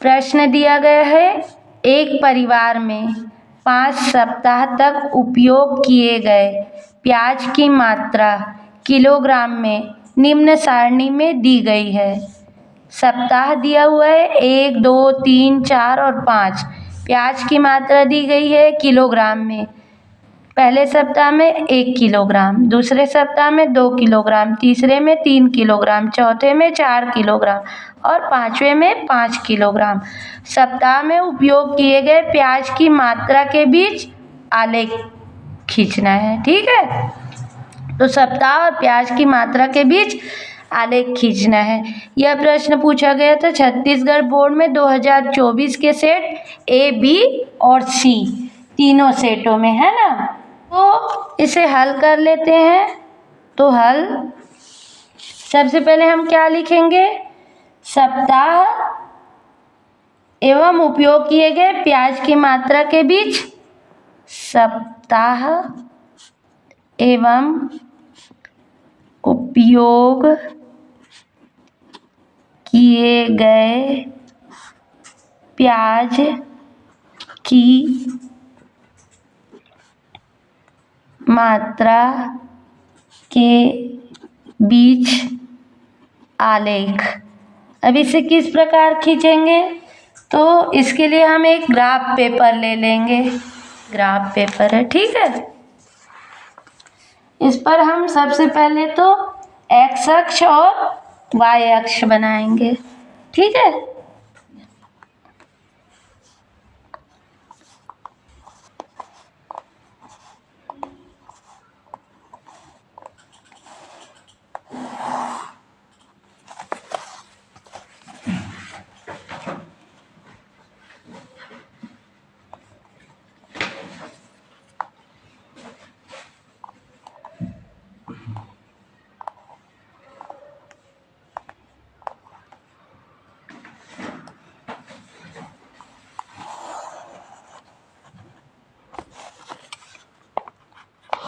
प्रश्न दिया गया है, एक परिवार में 5 सप्ताह तक उपयोग किए गए प्याज की मात्रा किलोग्राम में निम्न सारणी में दी गई है। सप्ताह दिया हुआ है 1, 2, 3, 4 और 5। प्याज की मात्रा दी गई है किलोग्राम में। पहले सप्ताह में 1 किलोग्राम, दूसरे सप्ताह में 2 किलोग्राम, तीसरे में 3 किलोग्राम, चौथे में 4 किलोग्राम और पाँचवें में 5 किलोग्राम। सप्ताह में उपयोग किए गए प्याज की मात्रा के बीच आलेख खींचना है। ठीक है, तो सप्ताह और प्याज की मात्रा के बीच आलेख खींचना है। यह प्रश्न पूछा गया था छत्तीसगढ़ बोर्ड में 2024 के सेट ए, बी और सी तीनों सेटों में, है ना। तो इसे हल कर लेते हैं। तो हल सबसे पहले हम क्या लिखेंगे, सप्ताह एवं उपयोग किए गए प्याज की मात्रा के बीच, सप्ताह एवं उपयोग किए गए प्याज की मात्रा के बीच आलेख। अब इसे किस प्रकार खींचेंगे, तो इसके लिए हम एक ग्राफ पेपर ले लेंगे। ग्राफ पेपर है, ठीक है। इस पर हम सबसे पहले तो एक्स अक्ष और वाई अक्ष बनाएंगे। ठीक है,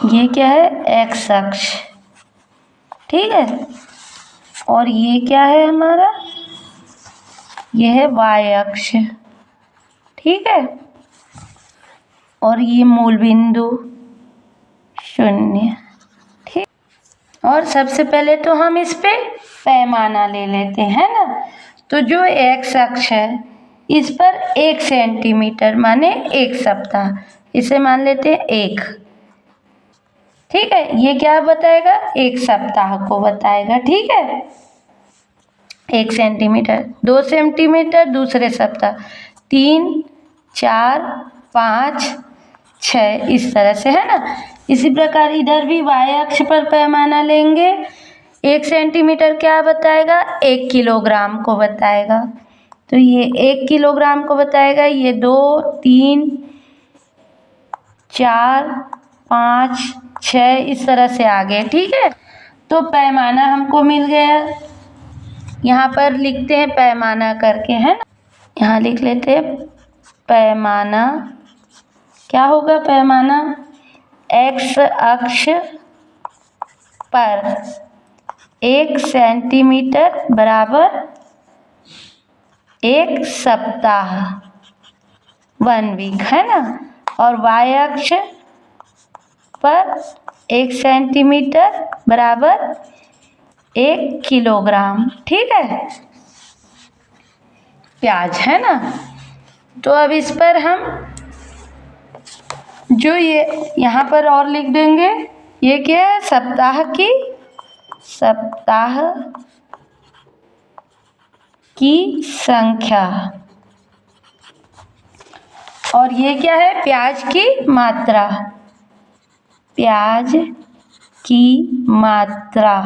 ये क्या है, एक्स अक्ष। ठीक है, और ये क्या है हमारा, ये है वाई अक्ष। ठीक है, और ये मूल बिंदु 0। ठीक, और सबसे पहले तो हम इस पे पैमाना ले लेते हैं ना। तो जो एक्स अक्ष है इस पर 1 सेंटीमीटर माने 1 सप्ताह, इसे मान लेते हैं 1। ठीक है, ये क्या बताएगा, 1 सप्ताह को बताएगा। ठीक है, 1 सेंटीमीटर, 2 सेंटीमीटर दूसरे सप्ताह, 3, 4, 5, 6 इस तरह से, है ना। इसी प्रकार इधर भी वाई अक्ष पर पैमाना लेंगे। 1 सेंटीमीटर क्या बताएगा, 1 किलोग्राम को बताएगा। तो ये 1 किलोग्राम को बताएगा। ये 2, 3, 4, 5, 6 इस तरह से आगे। ठीक है, तो पैमाना हमको मिल गया। यहाँ पर लिखते हैं पैमाना करके, है ना। यहाँ लिख लेते हैं पैमाना। क्या होगा पैमाना, एक्स अक्ष पर 1 सेंटीमीटर बराबर 1 सप्ताह 1 वीक, है ना। और वाई अक्ष पर 1 सेंटीमीटर बराबर 1 किलोग्राम। ठीक है, प्याज, है ना। तो अब इस पर हम जो ये यहाँ पर और लिख देंगे, ये क्या है, सप्ताह की संख्या, और ये क्या है, प्याज की मात्रा। प्याज की मात्रा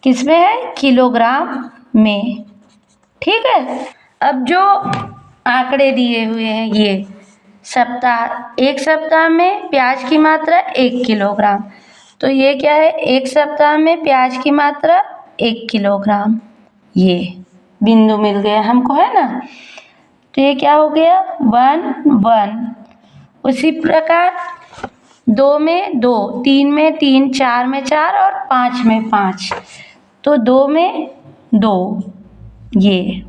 किसमें है, किलोग्राम में। ठीक है, अब जो आंकड़े दिए हुए हैं, ये सप्ताह, 1 सप्ताह में प्याज की मात्रा 1 किलोग्राम। तो ये क्या है, 1 सप्ताह में प्याज की मात्रा 1 किलोग्राम। ये बिंदु मिल गया हमको, है ना। तो ये क्या हो गया, 1, 1। उसी प्रकार 2 में 2, 3 में 3, 4 में 4 और 5 में 5। तो 2 में 2 ये,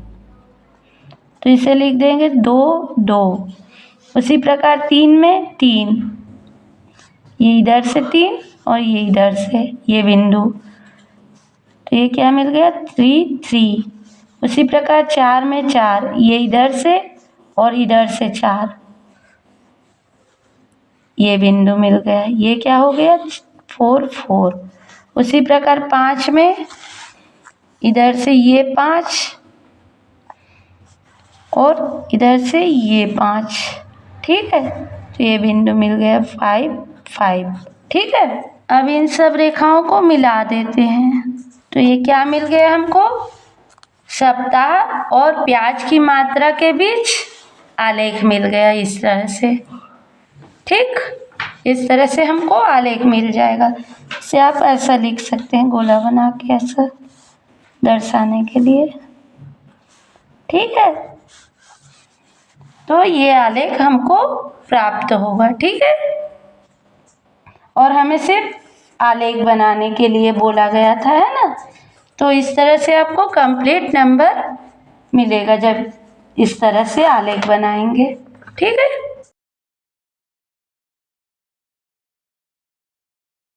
तो इसे लिख देंगे 2 2। उसी प्रकार 3 में 3, ये इधर से 3 और ये इधर से ये बिंदु, तो ये क्या मिल गया 3 3। उसी प्रकार 4 में 4, ये इधर से और इधर से 4, ये बिंदु मिल गया, ये क्या हो गया 4 4। उसी प्रकार 5 में इधर से ये 5 और इधर से ये 5, ठीक है, तो ये बिंदु मिल गया 5 5, ठीक है। अब इन सब रेखाओं को मिला देते हैं, तो ये क्या मिल गया हमको, सप्ताह और प्याज की मात्रा के बीच आलेख मिल गया इस तरह से, ठीक। इस तरह से हमको आलेख मिल जाएगा। इसे आप ऐसा लिख सकते हैं, गोला बना के ऐसा दर्शाने के लिए, ठीक है। तो ये आलेख हमको प्राप्त होगा, ठीक है। और हमें सिर्फ आलेख बनाने के लिए बोला गया था, है ना। तो इस तरह से आपको कंप्लीट नंबर मिलेगा जब इस तरह से आलेख बनाएंगे, ठीक है।